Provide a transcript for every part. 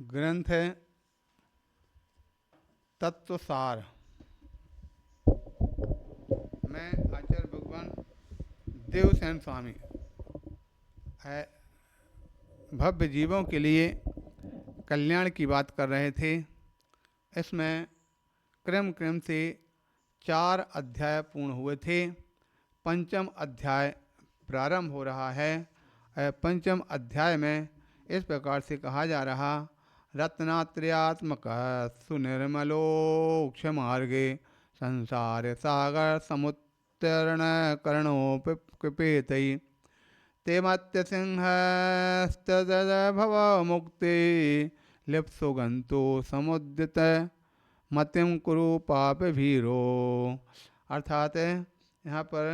ग्रंथ है तत्वसार। मैं आचार्य भगवान देवसेन स्वामी है भव्य जीवों के लिए कल्याण की बात कर रहे थे। इसमें क्रम क्रम से 4 अध्याय पूर्ण हुए थे। पंचम अध्याय प्रारंभ हो रहा है। पंचम अध्याय में इस प्रकार से कहा जा रहा, रत्नात्रयात्मक सुनिर्मलोक्ष मार्गे संसार सागर समुत्तरण कर्णोपकृपेतै ते मत्स्य सिंहस्तभव मुक्ति लिप्सो गंतो समुद्यत मतिम कुरु पाप भीरो। अर्थात यहाँ पर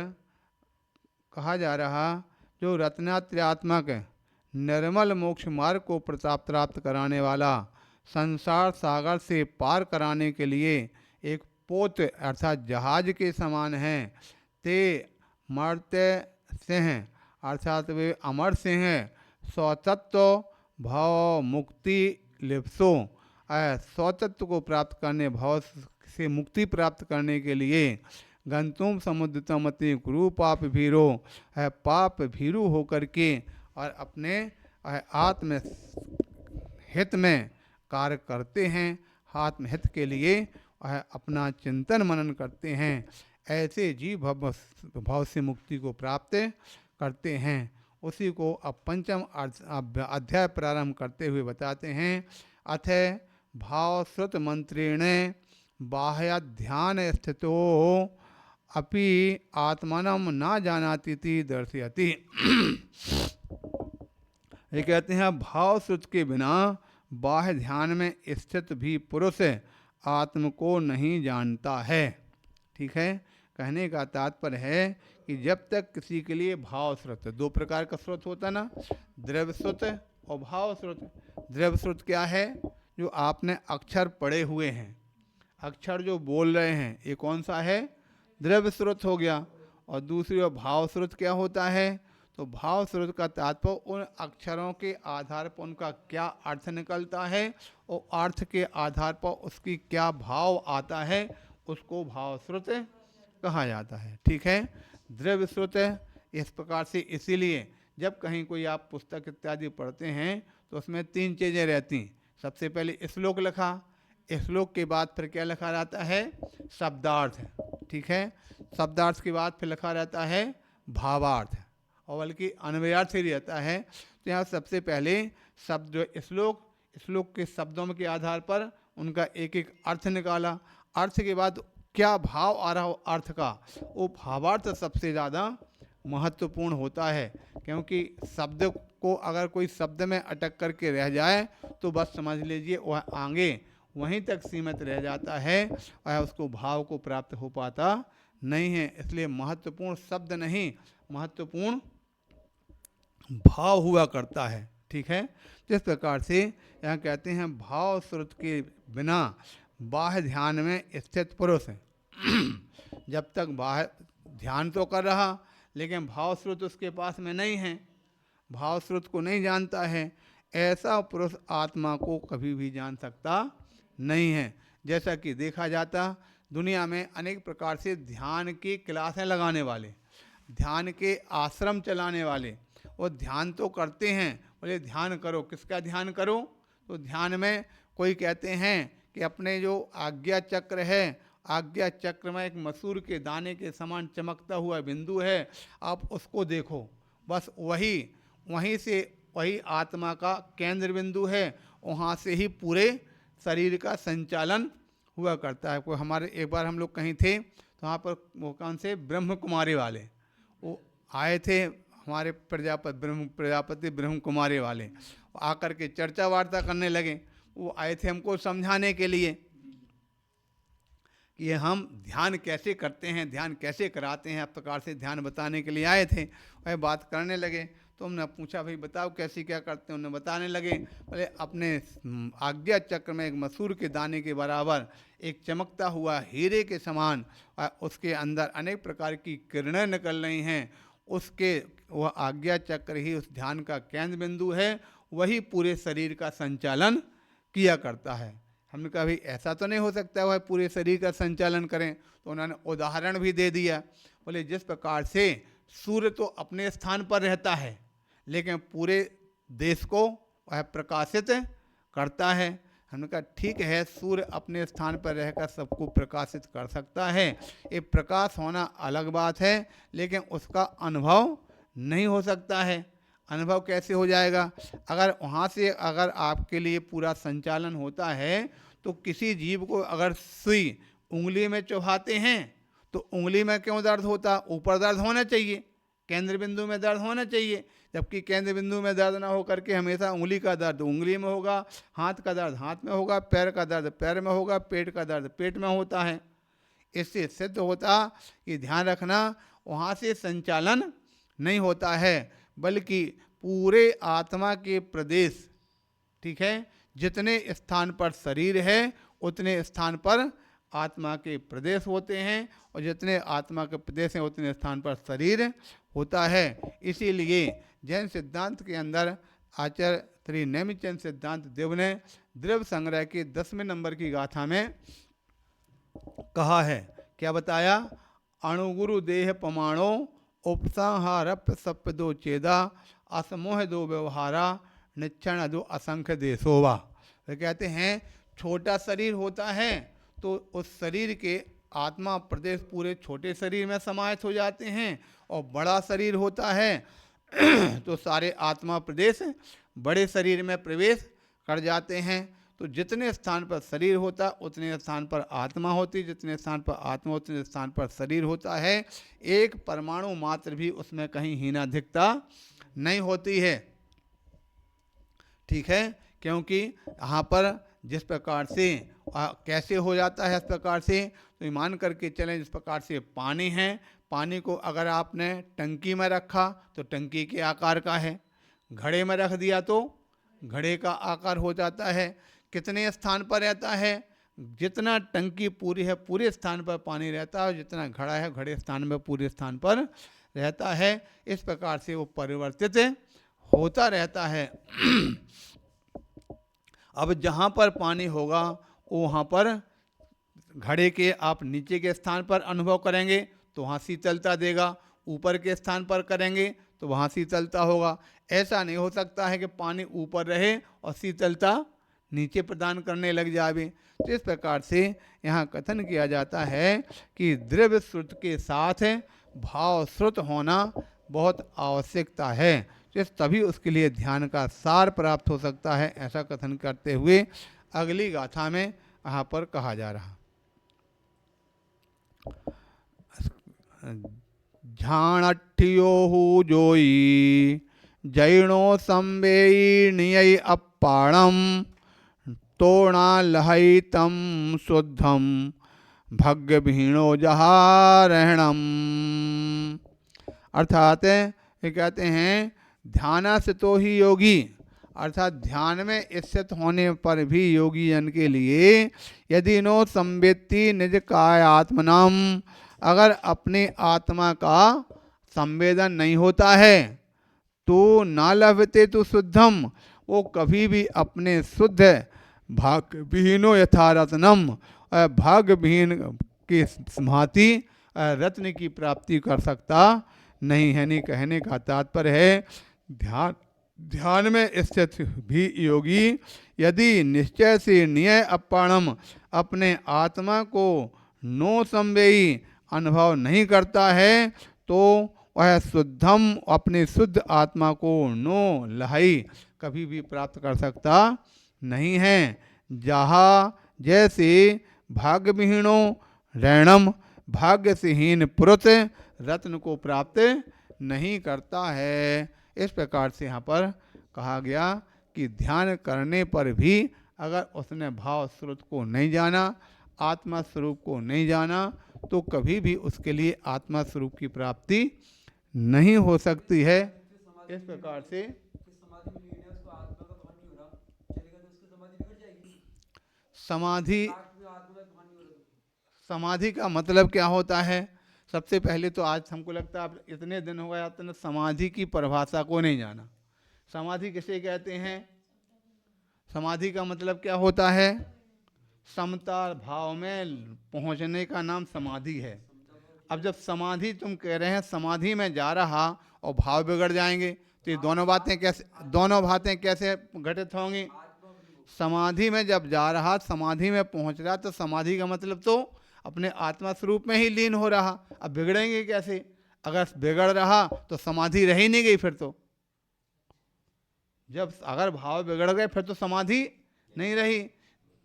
कहा जा रहा, जो रत्नात्रयात्मक निर्मल मोक्ष मार्ग को प्राप्त कराने वाला, संसार सागर से पार कराने के लिए एक पोत अर्थात जहाज के समान हैं। ते मर्त्य सिंह अर्थात वे अमर सिंह स्वतत्व भाव मुक्ति लिप्सो, स्वतत्व को प्राप्त करने, भाव से मुक्ति प्राप्त करने के लिए गंतुम समुद्रतमति गुरु पाप भीरो, पाप भीरु होकर के और अपने आत्म हित में कार्य करते हैं, आत्महित के लिए अपना चिंतन मनन करते हैं। ऐसे जीव भाव से मुक्ति को प्राप्त करते हैं। उसी को अब पंचम अध्याय प्रारंभ करते हुए बताते हैं। अथ भाव श्रुत मंत्रेण बाह्य ध्यान स्थितो अपि आत्मनम न जानाति दर्शयति। ये कहते हैं भाव श्रुत के बिना बाह्य ध्यान में स्थित भी पुरुष आत्म को नहीं जानता है। ठीक है, कहने का तात्पर्य है कि जब तक किसी के लिए भाव श्रुत, 2 प्रकार का श्रुत होता ना, द्रव्य श्रुत और भाव श्रुत। द्रव्य श्रुत क्या है? जो आपने अक्षर पढ़े हुए हैं, अक्षर जो बोल रहे हैं, ये कौन सा है? द्रव्य श्रुत हो गया। और दूसरी ओर भाव श्रुत क्या होता है? तो भाव श्रुत का तात्पर्य उन अक्षरों के आधार पर उनका क्या अर्थ निकलता है और अर्थ के आधार पर उसकी क्या भाव आता है, उसको भाव श्रुत कहा जाता है। ठीक है, द्रव्य श्रुत इस प्रकार से, इसीलिए जब कहीं कोई आप पुस्तक इत्यादि पढ़ते हैं तो उसमें 3 चीज़ें रहती। सबसे पहले श्लोक लिखा, श्लोक के बाद फिर क्या लिखा रहता है? शब्दार्थ। ठीक है, शब्दार्थ के बाद फिर लिखा रहता है भावार्थ, और बल्कि अन्वयार्थ ही रहता है। तो यहाँ सबसे पहले शब्द जो श्लोक के शब्दों के आधार पर उनका एक एक अर्थ निकाला। अर्थ के बाद क्या भाव आ रहा हो अर्थ का, वो भावार्थ सबसे ज़्यादा महत्वपूर्ण होता है। क्योंकि शब्द को अगर कोई शब्द में अटक करके रह जाए तो बस समझ लीजिए वह आगे वहीं तक सीमित रह जाता है और उसको भाव को प्राप्त हो पाता नहीं है। इसलिए महत्वपूर्ण शब्द नहीं, महत्वपूर्ण भाव हुआ करता है। ठीक है, जिस प्रकार से यहाँ कहते हैं भाव श्रुत के बिना बाह्य ध्यान में स्थित पुरुष जब तक बाह्य ध्यान तो कर रहा लेकिन भाव श्रुत उसके पास में नहीं है, भाव श्रुत को नहीं जानता है, ऐसा पुरुष आत्मा को कभी भी जान सकता नहीं है। जैसा कि देखा जाता दुनिया में अनेक प्रकार से ध्यान की क्लासें लगाने वाले, ध्यान के आश्रम चलाने वाले, वो ध्यान तो करते हैं, बोले ध्यान करो, किसका ध्यान करो? तो ध्यान में कोई कहते हैं कि अपने जो आज्ञा चक्र है, आज्ञा चक्र में एक मसूर के दाने के समान चमकता हुआ बिंदु है, आप उसको देखो, बस वहीं से वही आत्मा का केंद्र बिंदु है, वहाँ से ही पूरे शरीर का संचालन हुआ करता है। कोई हमारे एक बार हम लोग कहीं थे तो वहाँ पर वो कौन से ब्रह्म कुमारी वाले वो आए थे, हमारे प्रजापति ब्रह्म कुमारी वाले आकर के चर्चा वार्ता करने लगे। वो आए थे हमको समझाने के लिए कि हम ध्यान कैसे करते हैं, ध्यान कैसे कराते हैं, अब प्रकार से ध्यान बताने के लिए आए थे। वह बात करने लगे तो हमने पूछा भाई बताओ कैसे क्या करते हैं। उन्हें बताने लगे, बोले अपने आज्ञा चक्र में एक मसूर के दाने के बराबर एक चमकता हुआ हीरे के समान उसके अंदर अनेक प्रकार की किरणें निकल रही हैं, उसके वह आज्ञा चक्र ही उस ध्यान का केंद्र बिंदु है, वही पूरे शरीर का संचालन किया करता है। हमने कहा भाई ऐसा तो नहीं हो सकता वह पूरे शरीर का संचालन करें, तो उन्होंने उदाहरण भी दे दिया। बोले जिस प्रकार से सूर्य तो अपने स्थान पर रहता है लेकिन पूरे देश को वह प्रकाशित करता है। हमने कहा ठीक है, सूर्य अपने स्थान पर रहकर सबको प्रकाशित कर सकता है, ये प्रकाश होना अलग बात है, लेकिन उसका अनुभव नहीं हो सकता है। अनुभव कैसे हो जाएगा? अगर वहाँ से अगर आपके लिए पूरा संचालन होता है तो किसी जीव को अगर सुई उंगली में चुभाते हैं तो उंगली में क्यों दर्द होता? ऊपर दर्द होना चाहिए, केंद्र बिंदु में दर्द होना चाहिए, जबकि केंद्र बिंदु में दर्द ना हो करके हमेशा उंगली का दर्द उंगली में होगा, हाथ का दर्द हाथ में होगा, पैर का दर्द पैर में होगा, पेट का दर्द पेट में होता है। इससे सिद्ध होता कि ध्यान रखना वहाँ से संचालन नहीं होता है, बल्कि पूरे आत्मा के प्रदेश, ठीक है, जितने स्थान पर शरीर है उतने स्थान पर आत्मा के प्रदेश होते हैं, और जितने आत्मा के प्रदेश हैं उतने स्थान पर शरीर होता है। इसीलिए जैन सिद्धांत के अंदर आचार्य श्री नेमिचंद सिद्धांत देव ने द्रव्य संग्रह के 10वें नंबर की गाथा में कहा है, क्या बताया? अणुगुरु देह पमाणो उपसंहारप सप्दो चेदा असमोह दो व्यवहारा निच्छण दो असंख्य देशोवा। वे कहते हैं छोटा शरीर होता है तो उस शरीर के आत्मा प्रदेश पूरे छोटे शरीर में समाहित हो जाते हैं, और बड़ा शरीर होता है तो सारे आत्मा प्रदेश बड़े शरीर में प्रवेश कर जाते हैं। तो जितने स्थान पर शरीर होता उतने स्थान पर आत्मा होती, जितने स्थान पर आत्मा उतने स्थान पर शरीर होता है। एक परमाणु मात्र भी उसमें कहीं हीनाधिकता नहीं होती है, ठीक है, क्योंकि यहाँ पर जिस प्रकार से कैसे हो जाता है, इस प्रकार से तो मान करके चलें, जिस प्रकार से पानी है, पानी को अगर आपने टंकी में रखा तो टंकी के आकार का है, घड़े में रख दिया तो घड़े का आकार हो जाता है। कितने स्थान पर रहता है? जितना टंकी पूरी है पूरे स्थान पर पानी रहता है, जितना घड़ा है घड़े स्थान में पूरे स्थान पर रहता है। इस प्रकार से वो परिवर्तित होता रहता है। अब जहाँ पर पानी होगा वहाँ पर घड़े के आप नीचे के स्थान पर अनुभव करेंगे तो वहाँ शीतलता देगा, ऊपर के स्थान पर करेंगे तो वहाँ शीतलता होगा। ऐसा नहीं हो सकता है कि पानी ऊपर रहे और शीतलता नीचे प्रदान करने लग जाए। तो इस प्रकार से यहाँ कथन किया जाता है कि द्रव्य श्रुत के साथ भाव श्रुत होना बहुत आवश्यकता है, तभी उसके लिए ध्यान का सार प्राप्त हो सकता है। ऐसा कथन करते हुए अगली गाथा में यहाँ पर कहा जा रहा, झाणठ्यो जोई जैनो संवेयी निय अप्पाणम तोणालहितम शुद्धम भग्य भीणो जहारणम। अर्थात ये कहते हैं ध्यानास्थितो ही योगी, अर्थात ध्यान में स्थित होने पर भी योगी जन के लिए यदि नो संवेत्ति निज कायात्मनाम, अगर अपने आत्मा का संवेदन नहीं होता है तो ना लभते तो शुद्धम, वो कभी भी अपने शुद्ध भाग्य विहीनो यथा रत्नम, भाग्य विहीन की भांति रत्न की प्राप्ति कर सकता नहीं है। नहीं कहने का तात्पर्य है ध्यान में स्थित भी योगी यदि निश्चय से नियय अपाणम अपने आत्मा को नो संवेयी अनुभव नहीं करता है तो वह शुद्धम अपने शुद्ध आत्मा को नो लहाई कभी भी प्राप्त कर सकता नहीं है। जहाँ जैसे भाग्य विहीनो रैणम, भाग्य से हीन पुरुष रत्न को प्राप्त नहीं करता है। इस प्रकार से यहाँ पर कहा गया कि ध्यान करने पर भी अगर उसने भाव स्रोत को नहीं जाना, आत्मा स्वरूप को नहीं जाना, तो कभी भी उसके लिए आत्मा स्वरूप की प्राप्ति नहीं हो सकती है। इस प्रकार से समाधि का मतलब क्या होता है? सबसे पहले तो आज हमको लगता है आप इतने दिन हो गए आपने समाधि की परिभाषा को नहीं जाना। समाधि किसे कहते हैं? समाधि का मतलब क्या होता है? समता भाव में पहुंचने का नाम समाधि है। अब जब समाधि तुम कह रहे हैं समाधि में जा रहा और भाव बिगड़ जाएंगे, तो ये दोनों बातें कैसे घटित होंगी? समाधि में जब जा रहा, समाधि में पहुंच रहा, तो समाधि का मतलब तो अपने आत्मा स्वरूप में ही लीन हो रहा। अब बिगड़ेंगे कैसे? अगर बिगड़ रहा तो समाधि रह ही नहीं गई। फिर तो जब अगर भाव बिगड़ गए फिर तो समाधि नहीं रही।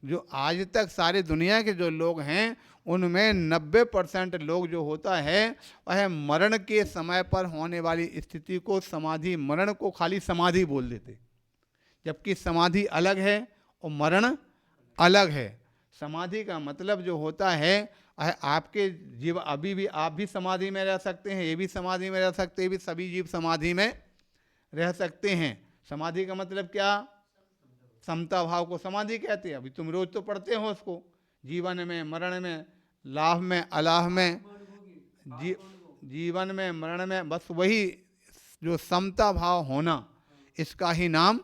जो आज तक सारी दुनिया के जो लोग हैं उनमें 90% लोग जो होता है वह मरण के समय पर होने वाली स्थिति को समाधि, मरण को खाली समाधि बोल देते, जबकि समाधि अलग है और मरण अलग है। समाधि का मतलब जो होता है वह आपके जीव, अभी भी आप भी समाधि में रह सकते हैं, ये भी समाधि में रह सकते हैं, भी सभी जीव समाधि में रह सकते हैं। समाधि का मतलब क्या? समता भाव को समाधि कहते हैं। अभी तुम रोज तो पढ़ते हो उसको, जीवन में मरण में, लाभ में अलाभ में, जीवन में मरण में, बस वही जो समता भाव होना, इसका ही नाम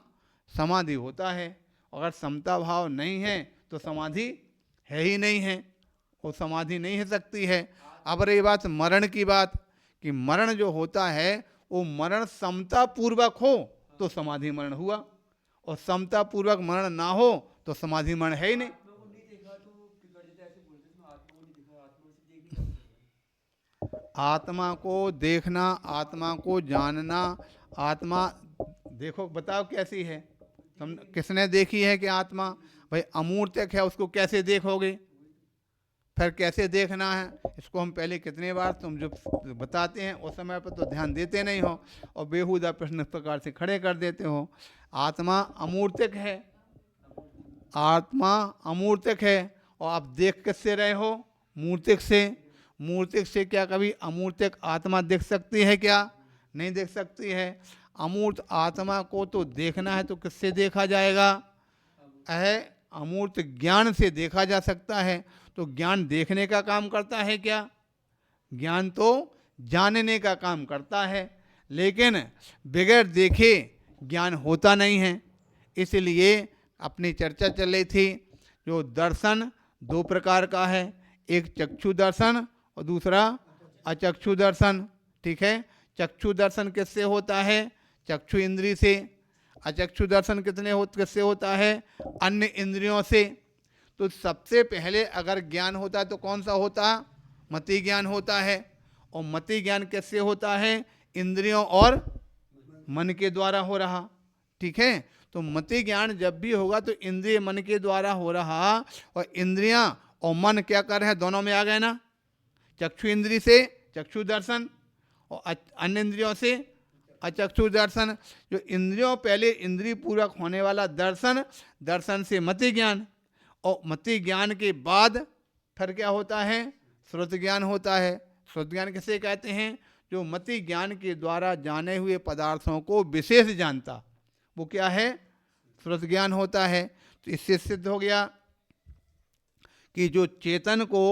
समाधि होता है। अगर समता भाव नहीं है तो समाधि है ही नहीं है, वो समाधि नहीं हो सकती है। अब रही बात मरण की बात, कि मरण जो होता है वो मरण समता पूर्वक हो तो समाधि मरण हुआ, और समता पूर्वक मरण ना हो तो समाधि मरण है ही नहीं। आत्मा को देखना, आत्मा को जानना, आत्मा देखो, बताओ कैसी है? तुम किसने देखी है कि आत्मा भाई अमूर्तक है, उसको कैसे देखोगे? फिर कैसे देखना है? इसको हम पहले कितने बार तुम जो बताते हैं उस समय पर तो ध्यान देते नहीं हो और बेहुदा प्रश्न इस प्रकार से खड़े कर देते हो। आत्मा अमूर्तक है, आत्मा अमूर्तक है, और आप देख किससे रहे हो? मूर्तिक से। मूर्तिक से क्या कभी अमूर्तक आत्मा देख सकती है क्या? नहीं देख सकती है। अमूर्त आत्मा को तो देखना है तो किससे देखा जाएगा? अमूर्त ज्ञान से देखा जा सकता है। तो ज्ञान देखने का काम करता है क्या? ज्ञान तो जानने का काम करता है, लेकिन बगैर देखे ज्ञान होता नहीं है। इसलिए अपनी चर्चा चल रही थी, जो दर्शन दो प्रकार का है, एक चक्षु दर्शन और दूसरा अचक्षु दर्शन। ठीक है, चक्षु दर्शन किससे होता है? चक्षु इंद्री से। अचक्षु दर्शन किससे होता है? अन्य इंद्रियों से। तो सबसे पहले अगर ज्ञान होता है तो कौन सा होता? मति ज्ञान होता है। और मति ज्ञान किससे होता है? इंद्रियों और मन के द्वारा हो रहा। ठीक है, तो मति ज्ञान जब भी होगा तो इंद्रिय मन के द्वारा हो रहा, और इंद्रियां और मन क्या कर रहे हैं? दोनों में आ गए ना। चक्षु इंद्री से चक्षु दर्शन और अन्य इंद्रियों से अचक्षु दर्शन। जो इंद्रियों पहले इंद्रिय पूर्वक होने वाला दर्शन, दर्शन से मति ज्ञान, और मति ज्ञान के बाद फिर क्या होता है? श्रुत ज्ञान होता है। श्रुत ज्ञान किसे कहते हैं? जो मति ज्ञान के द्वारा जाने हुए पदार्थों को विशेष जानता, वो क्या है? श्रुत ज्ञान होता है। तो इससे सिद्ध हो गया कि जो चेतन को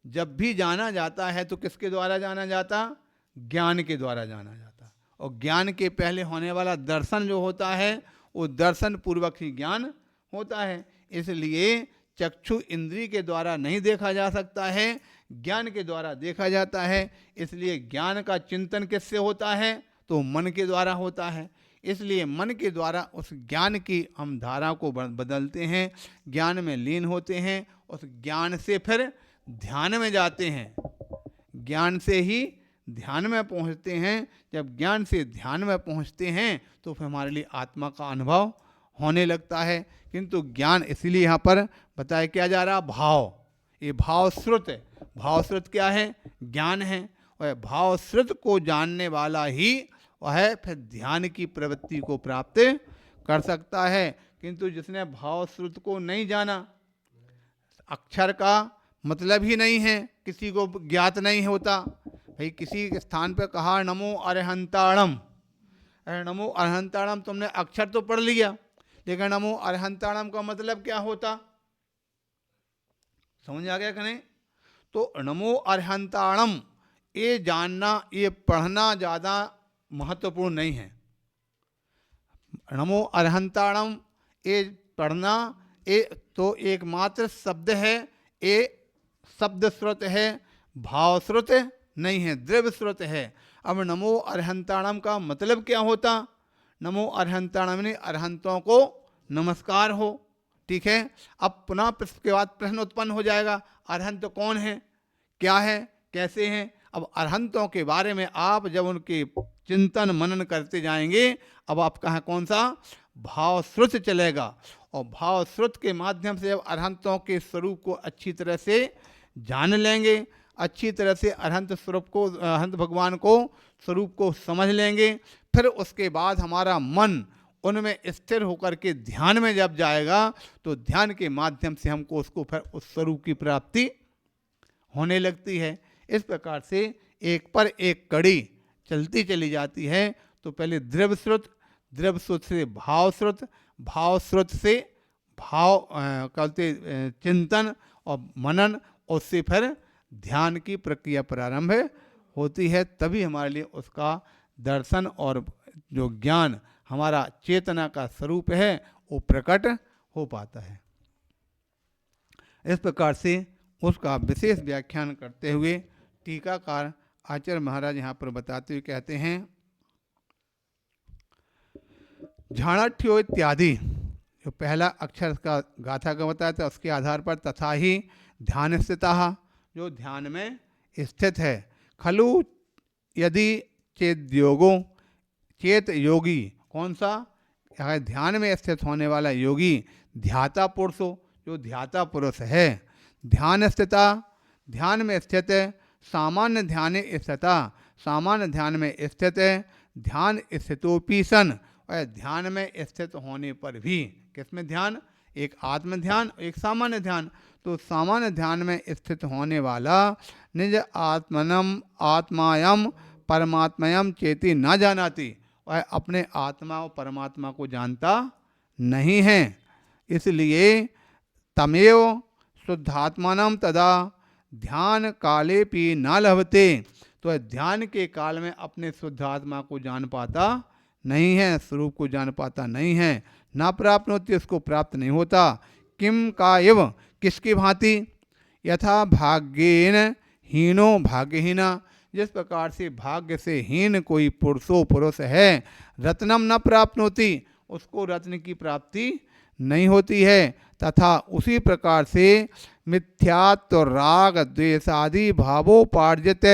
जब भी जाना जाता है तो किसके द्वारा जाना जाता? ज्ञान के द्वारा जाना जाता। और ज्ञान के पहले होने वाला दर्शन जो होता है वो दर्शन पूर्वक ही ज्ञान होता है। इसलिए चक्षु इंद्री के द्वारा नहीं देखा जा सकता है, ज्ञान के द्वारा देखा जाता है। इसलिए ज्ञान का चिंतन किससे होता है? तो मन के द्वारा होता है। इसलिए मन के द्वारा उस ज्ञान की हम धारा को बदलते हैं, ज्ञान में लीन होते हैं, उस ज्ञान से फिर ध्यान में जाते हैं, ज्ञान से ही ध्यान में पहुंचते हैं। जब ज्ञान से ध्यान में पहुंचते हैं तो फिर हमारे लिए आत्मा का अनुभव होने लगता है। किंतु ज्ञान इसलिए यहाँ पर बताया क्या जा रहा? भाव। ये भाव श्रुत है। भाव श्रुत क्या है? ज्ञान है। वह भाव श्रुत को जानने वाला ही वह फिर ध्यान की प्रवृत्ति को प्राप्त कर सकता है। किंतु जिसने भाव श्रुत को नहीं जाना, अक्षर का मतलब ही नहीं है, किसी को ज्ञात नहीं होता। भाई किसी स्थान पर कहा नमो अरहंताणम, नमो अरहंताणम, तुमने अक्षर तो पढ़ लिया, लेकिन नमो अरहंताणम का मतलब क्या होता? समझ आ गया कि नहीं? तो नमो अरहंताणम ये जानना, ये पढ़ना ज़्यादा महत्वपूर्ण नहीं है। नमो अरहंताणम ये पढ़ना तो एकमात्र शब्द है, ये शब्द श्रुत है, भाव श्रुत नहीं है, द्रव्य श्रुत है। अब नमो अरहंताणम का मतलब क्या होता? नमो अरहंताणम ने अरहंतों को नमस्कार हो। ठीक है, अब पुनः के बाद प्रश्न उत्पन्न हो जाएगा, अरहंत कौन है, क्या है, कैसे हैं? अब अरहंतों के बारे में आप जब उनके चिंतन मनन करते जाएंगे, अब आपका है कौन सा? भाव श्रुत चलेगा। और भाव श्रुत के माध्यम से जब अरहंतों के स्वरूप को अच्छी तरह से जान लेंगे, अच्छी तरह से अरहंत स्वरूप को, अरहंत भगवान को स्वरूप को समझ लेंगे, फिर उसके बाद हमारा मन उनमें स्थिर होकर के ध्यान में जब जाएगा, तो ध्यान के माध्यम से हमको उसको फिर उस स्वरूप की प्राप्ति होने लगती है। इस प्रकार से एक पर एक कड़ी चलती चली जाती है। तो पहले द्रव्य श्रुत, द्रव्य श्रुत से भाव श्रुत, भाव श्रुत से भाव कहते चिंतन और मनन, उससे फिर ध्यान की प्रक्रिया प्रारंभ होती है। तभी हमारे लिए उसका दर्शन और जो ज्ञान हमारा चेतना का स्वरूप है वो प्रकट हो पाता है। इस प्रकार से उसका विशेष व्याख्यान करते हुए टीकाकार आचार्य महाराज यहाँ पर बताते हुए कहते हैं, झाणाठ्यो इत्यादि जो पहला अक्षर का गाथा का बताया था, उसके आधार पर तथा ही ध्यान स्थिता, जो ध्यान में स्थित है, खलु यदि चेद्योगो, चेत योगी कौन सा? ध्यान में स्थित होने वाला योगी ध्याता पुरुषो, जो ध्याता पुरुष है। ध्यान स्थिता, ध्यान में स्थित है। सामान्य ध्यान स्थिता, सामान्य ध्यान में स्थित है। ध्यान स्थितोपि सन, और ध्यान में स्थित होने पर भी, किसमें ध्यान? एक आत्म ध्यान, एक सामान्य ध्यान। तो सामान्य ध्यान में स्थित होने वाला निज आत्मनम आत्मायम परमात्मयम चेती न जानाति, वह अपने आत्मा और परमात्मा को जानता नहीं है। इसलिए तमेव शुद्धात्मानम तदा ध्यान काले पी न लभते, तो ध्यान के काल में अपने शुद्ध आत्मा को जान पाता नहीं है, स्वरूप को जान पाता नहीं है। ना प्राप्त होती, उसको प्राप्त नहीं होता। किम का एव, किसकी भांति? यथा भाग्येन हीनो भाग्यहीना, जिस प्रकार से भाग्य से हीन कोई पुरुष है, रत्नम न प्राप्त होती, उसको रत्न की प्राप्ति नहीं होती है। तथा उसी प्रकार से मिथ्यात्व राग द्वेषादि भावोपार्जित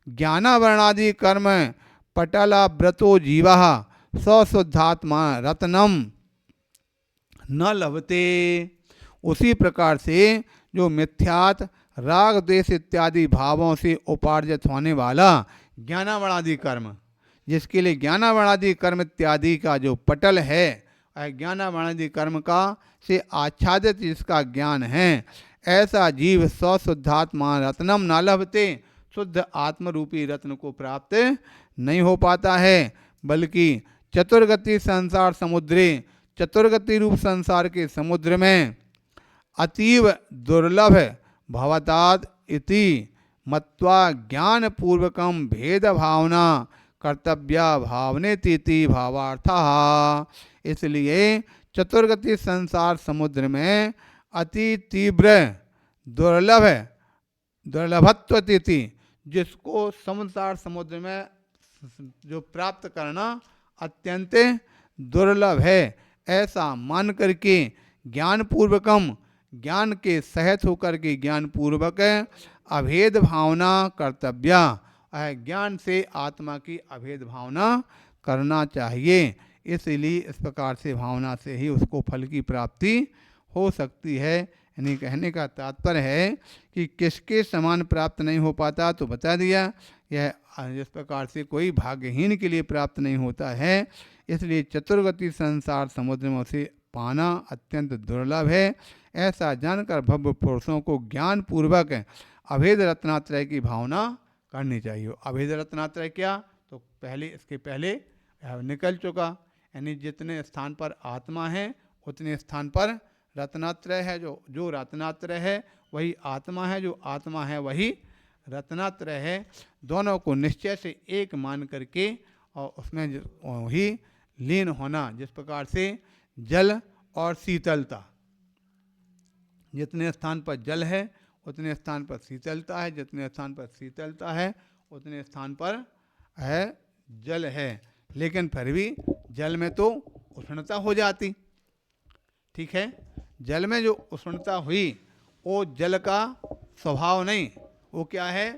ज्ञानावरणादि कर्म पटलाव्रतो जीवा स्वशुद्धात्मा रत्नम न लभते। उसी प्रकार से जो मिथ्यात्व राग द्वेष इत्यादि भावों से उपार्जित होने वाला ज्ञानावरणादि कर्म, जिसके लिए ज्ञानावरणादि कर्म इत्यादि का जो पटल है, ज्ञानावरणादि कर्म का से आच्छादित जिसका ज्ञान है, ऐसा जीव स्वशुद्धात्मा रत्नम न लभते, शुद्ध आत्मरूपी रत्न को प्राप्त नहीं हो पाता है, बल्कि चतुर्गति संसार समुद्रे, चतुर्गति रूप संसार के समुद्र में अतीव दुर्लभ भवताद इति मत्वा ज्ञान पूर्वकम भेद भावना कर्तव्या भावने तीति भावार्थः। इसलिए चतुर्गति संसार समुद्र में अति तीव्र दुर्लभत्व तिथि, जिसको संसार समुद्र में जो प्राप्त करना अत्यंत दुर्लभ है, ऐसा मान करके ज्ञान पूर्वकम, ज्ञान के सहित होकर के ज्ञान पूर्वक अभेद भावना कर्तव्या, ज्ञान से आत्मा की अभेद भावना करना चाहिए। इसलिए इस प्रकार से भावना से ही उसको फल की प्राप्ति हो सकती है। यानी कहने का तात्पर्य है कि किसके समान प्राप्त नहीं हो पाता, तो बता दिया, यह जिस प्रकार से कोई भाग्यहीन के लिए प्राप्त नहीं होता है, इसलिए चतुर्गति संसार समुद्र में उसे पाना अत्यंत दुर्लभ है। ऐसा जानकर भव्य पुरुषों को ज्ञान पूर्वक अभेद रत्नात्रय की भावना करनी चाहिए। अभेद रत्नात्रय क्या? तो पहले, इसके पहले निकल चुका, यानी जितने स्थान पर आत्मा है उतने स्थान पर रत्नात्रय है। जो रत्नात्रय है वही आत्मा है, जो आत्मा है वही रत्नात्रय है। दोनों को निश्चय से एक मान करके और उसमें ही लीन होना, जिस प्रकार से जल और शीतलता। जितने स्थान पर जल है उतने स्थान पर शीतलता है, जितने स्थान पर शीतलता है उतने स्थान पर है जल है। लेकिन फिर भी जल में तो उष्णता हो जाती, ठीक है। जल में जो उष्णता हुई वो जल का स्वभाव नहीं, वो क्या है,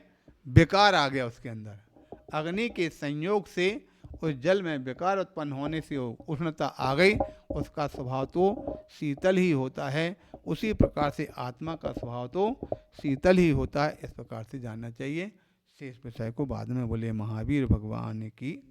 विकार आ गया उसके अंदर। अग्नि के संयोग से उस जल में विकार उत्पन्न होने से वो उष्णता आ गई, उसका स्वभाव तो शीतल ही होता है। उसी प्रकार से आत्मा का स्वभाव तो शीतल ही होता है। इस प्रकार से जानना चाहिए। शेष विषय को बाद में बोले महावीर भगवान की